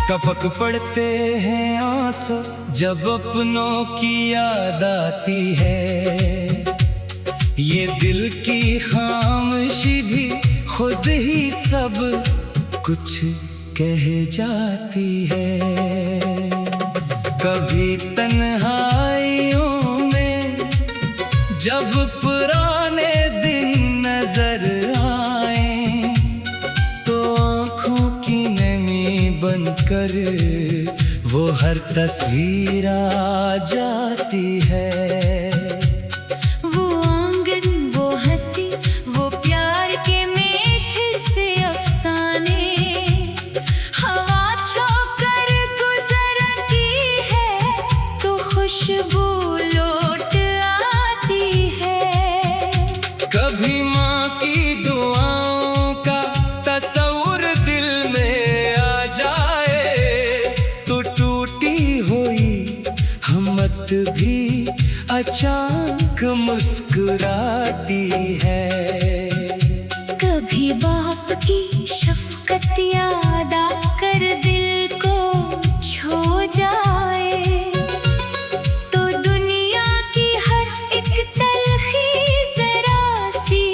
टपक पड़ते हैं आंसू जब अपनों की याद आती है। ये दिल की खामोशी भी खुद ही सब कुछ कह जाती है। कभी तन्हाइयों में जब पुराने दिन नजर आए तो आँखों की नमी बनकर वो हर तस्वीर आ जाती है। वो आंगन, वो हंसी, वो प्यार के मीठे से अफसाने हवा छूकर गुजरती है तो खुशबू लौट आती है। कभी माँ की दुआओं का तस्वीर दिल में आ जाए तो टूटी हुई हिम्मत भी अचानक मुस्कुराती है। कभी बाप की शफकत याद आकर दिल को छू जाए तो दुनिया की हर एक तलखी जरा सी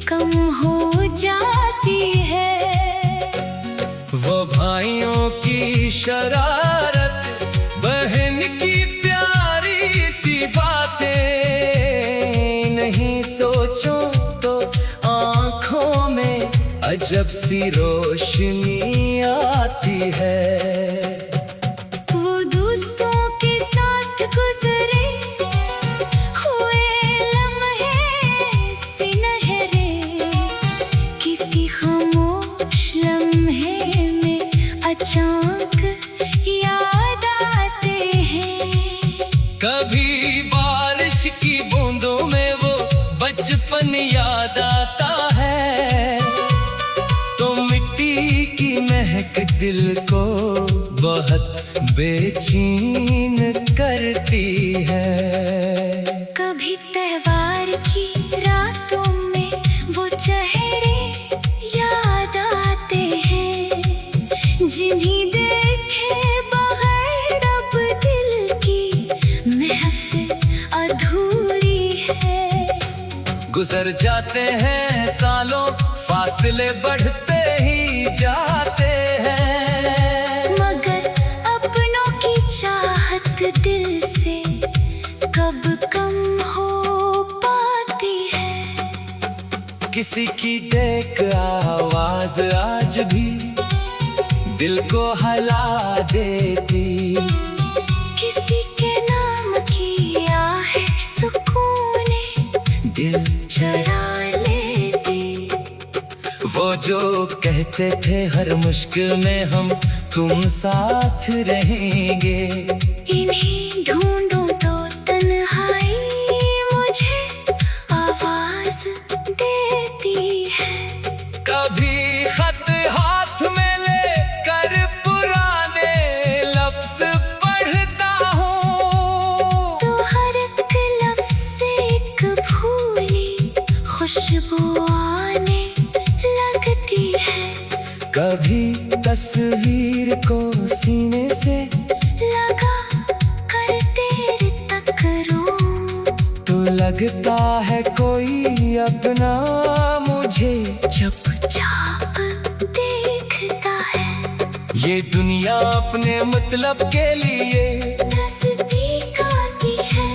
कम हो जाती है। वो भाइयों की शरारत, बहन की प्यारी सी बातें, नहीं सोचो तो आँखों में अजब सी रोशनी आती है। वो दोस्तों के साथ गुजरे हुए लम्हे सुनहरे किसी खामोश लम्हे में अचानक याद आते हैं। कभी बारिश की बूंदों में वो बचपन याद आता है तो मिट्टी की महक दिल को बहुत बेचैन करती है। कभी त्योहार की रातों में वो चेहरे याद आते हैं जिन्हें देखे बगैर अब दिल की महफिल अधूरी है। गुजर जाते हैं सालों, फासले बढ़ते ही जाते हैं मगर अपनों की चाहत दिल से कब कम हो पाती है। किसी की डेक आवाज आज भी दिल को हिला देती, किसी के नाम की आहें सुकून दिल चरा लेती। वो जो कहते थे हर मुश्किल में हम तुम साथ रहेंगे, इन्हीं ढूंढूं तो तन्हाई मुझे आवाज देती है। कभी खत हाथ में लेकर पुराने लफ्ज पढ़ता हूँ तो हर एक लफ्ज़ से एक भूली खुशबू आने लगती है। कभी तस्वीर को सीने से लगा कर देर तक रूं तो लगता है कोई अपना मुझे चुपचाप देखता है। ये दुनिया अपने मतलब के लिए नज़दीक आती है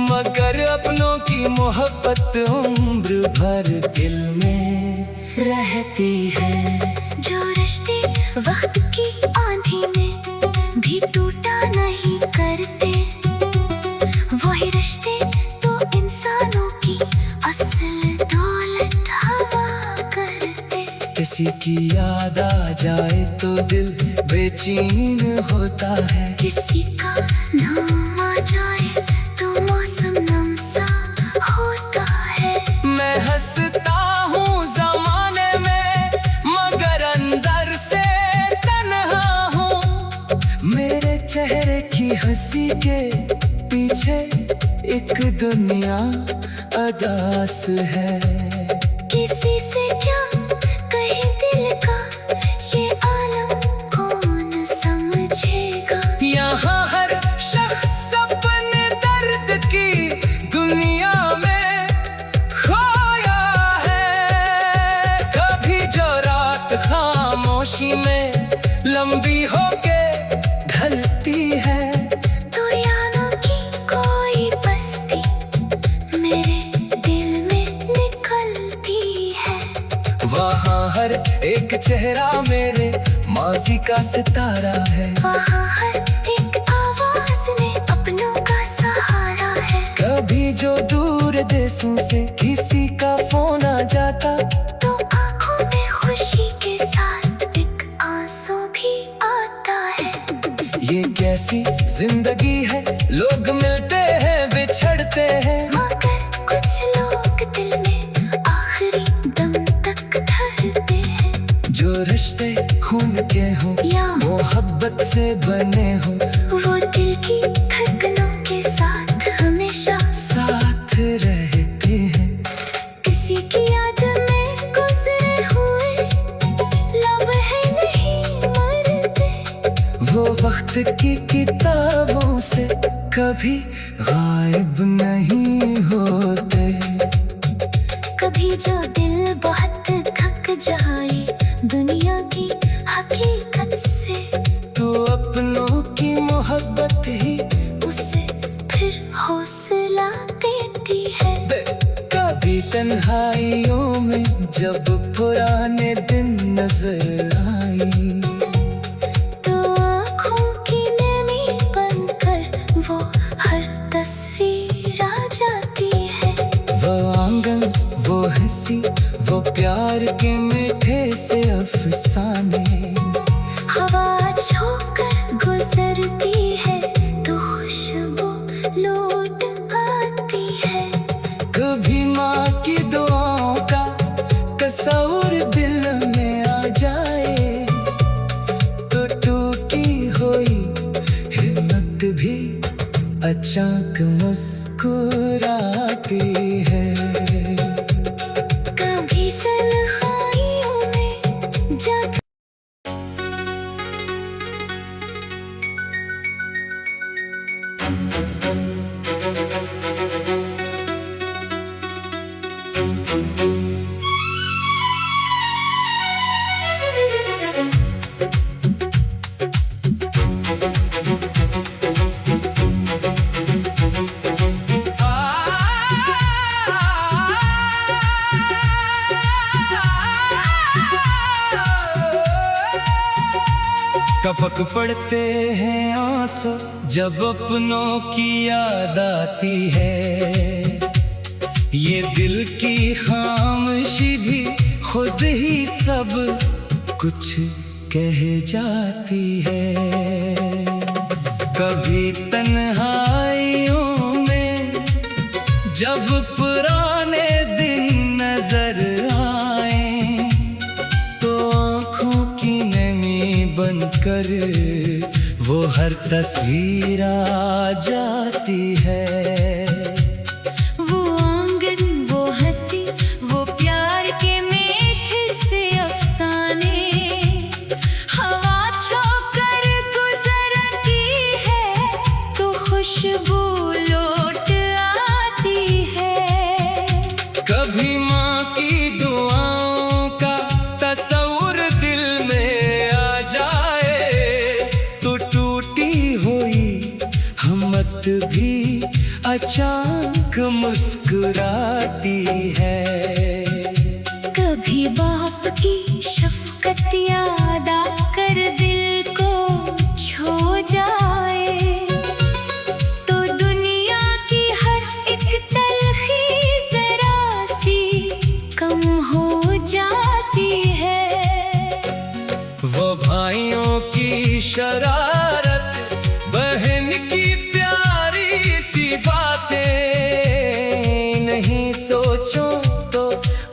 मगर अपनों की मोहब्बत उम्र भर दिल में रहती है। जो रिश्ते वक्त की आंधी में भी टूटा नहीं करते वही रिश्ते तो इंसानों की असल दौलत हवा करते। किसी की याद आ जाए तो दिल बेचैन होता है, किसी का नाम आ जाए तो मौसम नम सा होता है। मैं हंसता हूँ जमाने में मगर अंदर से तन्हा हूँ। मेरे चेहरे की हंसी के पीछे एक दुनिया अदास है। किसी से क्या कहे दिल का ये आलम कौन समझे। रोशनी में लंबी होके ढलती है। तो यादों की कोई बस्ती मेरे दिल में निकलती है। वहाँ हर एक चेहरा मेरे माजी का सितारा है। वहाँ हर एक आवाज में अपनों का सहारा है। कभी जो दूर देशों से किसी का फोन आ जाता, तो आंखों में खुशी के साथ एक आंसू भी आता है। ये कैसी जिंदगी है, लोग मिलते हैं बिछड़ते हैं, मगर कुछ लोग दिल में आखिरी दम तक ठहरते हैं। जो रिश्ते खून के हों या मोहब्बत से बने हों, वो दिल की धड़कनों के साथ हमेशा साथ रहते हैं। किसी की याद में गुजरे हुए लम्हे नहीं मरते। वो वक्त की किताबों से कभी गायब नहीं होते। कभी जो दिल बहुत थक जाए दुनिया की हकीकत से, तो अपनों की मोहब्बत ही उसे फिर हौसला देती है। कभी तन्हाइयों में जब पुराने दिन नजर आई, तो आँखों की नमी बनकर वो हर तस्वीर आ जाती है। वो आंगन, वो हंसी, वो प्यार के मीठे से अफसाने, हवा छूकर गुजरती है तो खुशबू लौट आती है। कभी माँ की दुआओं का तस्वीर दिल में आ जाए, तो टूटी हुई हिम्मत भी अचानक मुस्कुराती है। कभी तन्हाइयों में जब टपक पड़ते हैं आंसू जब अपनों की याद आती है। ये दिल की खामोशी भी खुद ही सब कुछ कह जाती है। कभी तन्हाइयों में जब पुराने दिन नजर आए, तो आँखों की नमी बनकर वो हर तस्वीर आ जाती है। वो आंगन, वो हंसी, वो प्यार के मीठे से अफसाने, हवा छूकर गुजरती है तो खुशबू लौट आती है। कभी माँ की दुआओं का तस्वीर दिल में आ जाए, तो टूटी हुई हिम्मत भी अचानक मुस्कुराती है। कभी बाप की शफकत याद आकर दिल को छू जाए, तो दुनिया की हर एक तलखी जरा सी कम हो जाती है। वो भाइयों की शरारत, बहन की प्यारी सी बातें, नहीं सोचो तो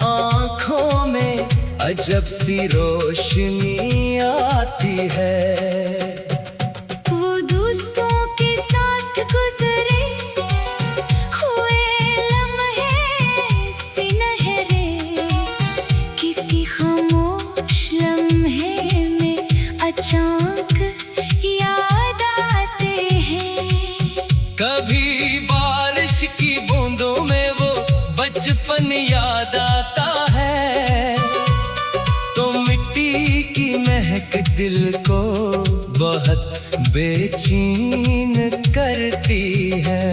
आँखों में अजब सी रोशनी आती है। वो दोस्तों के साथ गुजरे हुए लम्हे सुनहरे, किसी खामोश लम्हे में अचानक याद आते हैं। कभी बारिश की बूंदों में वो बचपन याद आता है, तो मिट्टी की महक दिल को बहुत बेचैन करती है।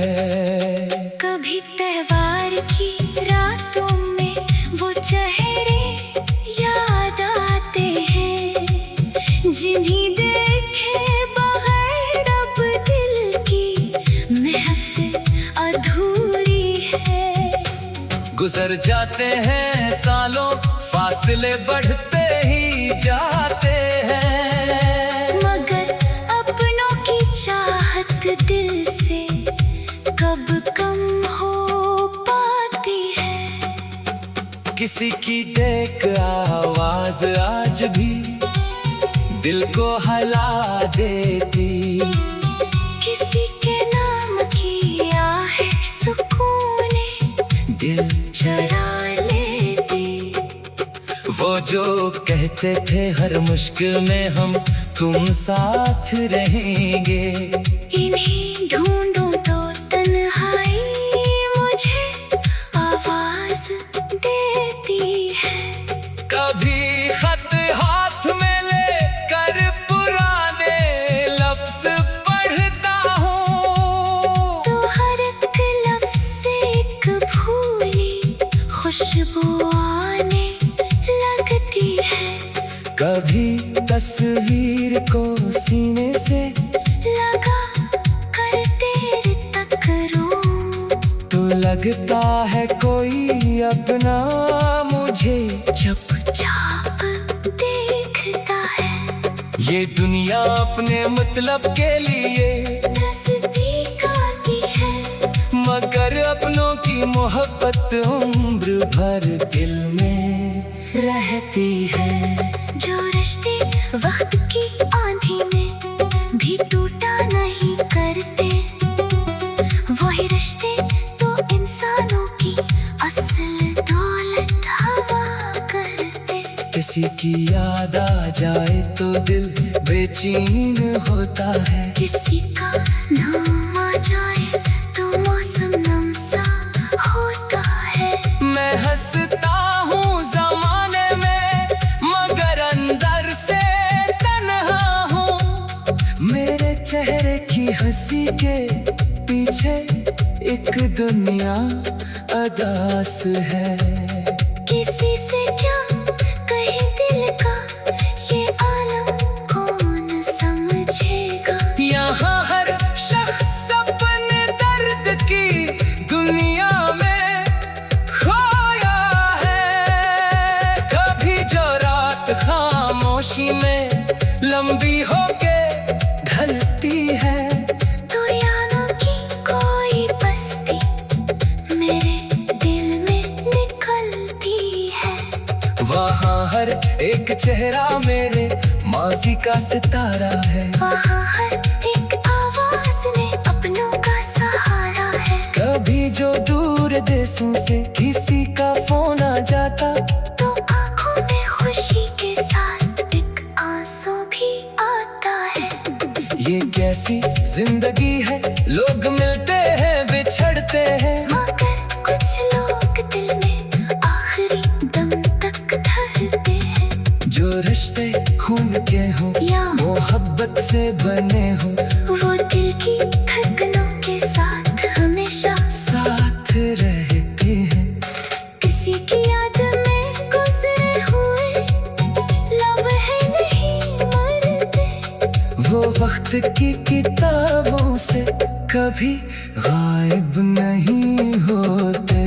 कभी त्योहार की रातों में वो चेहरे याद आते हैं, जिन्हें देखे बगैर अब दिल की महफिल अधूरी है। गुजर जाते हैं सालों, फासले बढ़ते ही जाते हैं, मगर अपनों की चाहत दिल से कब कम हो पाती है। किसी की टेक आवाज आज भी दिल को हिला देती, किसी के नाम की आहें सुकून दिल चरा लेती। वो जो कहते थे हर मुश्किल में हम तुम साथ रहेंगे, इन्हें ढूंढूं तो तन्हाई मुझे आवाज देती है। कभी खत हाथ में लेकर पुराने लफ्ज पढ़ता हूँ, तो हर एक लफ्ज से एक भूली खुशबू आने लगती है। कभी तस्वीर को सीने से लगा कर देर तक रूं, तो लगता है कोई अपना मुझे चुपचाप देखता है। ये दुनिया अपने मतलब के लिए नज़दीक आती है, मगर अपनों की मोहब्बत उम्र भर दिल में रहती है। जो रिश्ते वक्त की आंधी में भी टूटा नहीं करते, वही रिश्ते तो इंसानों की असल दौलत हवा करते। किसी की याद आ जाए तो दिल बेचैन होता है, किसी का नाम आ जाए तो मौसम नम सा होता है। मैं हंसता हूँ जमाने में, मगर अंदर से तन्हा हूँ। मेरे चेहरे की हंसी के पीछे एक दुनिया अदास है। किसी से क्या कहीं दिल का ये आलम कौन समझेगा। यहाँ हर शख्स अपने दर्द की दुनिया में खोया है। कभी जो रात खामोशी में लंबी होके ढलती है, तो यादों की कोई बस्ती मेरे दिल में निकलती है। वहाँ हर एक चेहरा मेरे माजी का सितारा है। वहाँ हर एक आवाज ने अपनों का सहारा है। कभी जो दूर देशों से किसी का फोन आ जाता, तो आंखों में खुशी के साथ एक आंसू भी आता है। ये कैसी जिंदगी है, लोग मिलते हैं बिछड़ते हैं, मगर कुछ लोग दिल में आखिरी दम तक ठहरते हैं। जो रिश्ते खून के हों या मोहब्बत से बने हों, वो दिल की धड़कनों के साथ हमेशा साथ रहते हैं। किसी की याद में गुजरे हुए लम्हे नहीं मरते, वो वक्त की किताबों से कभी गायब नहीं होते।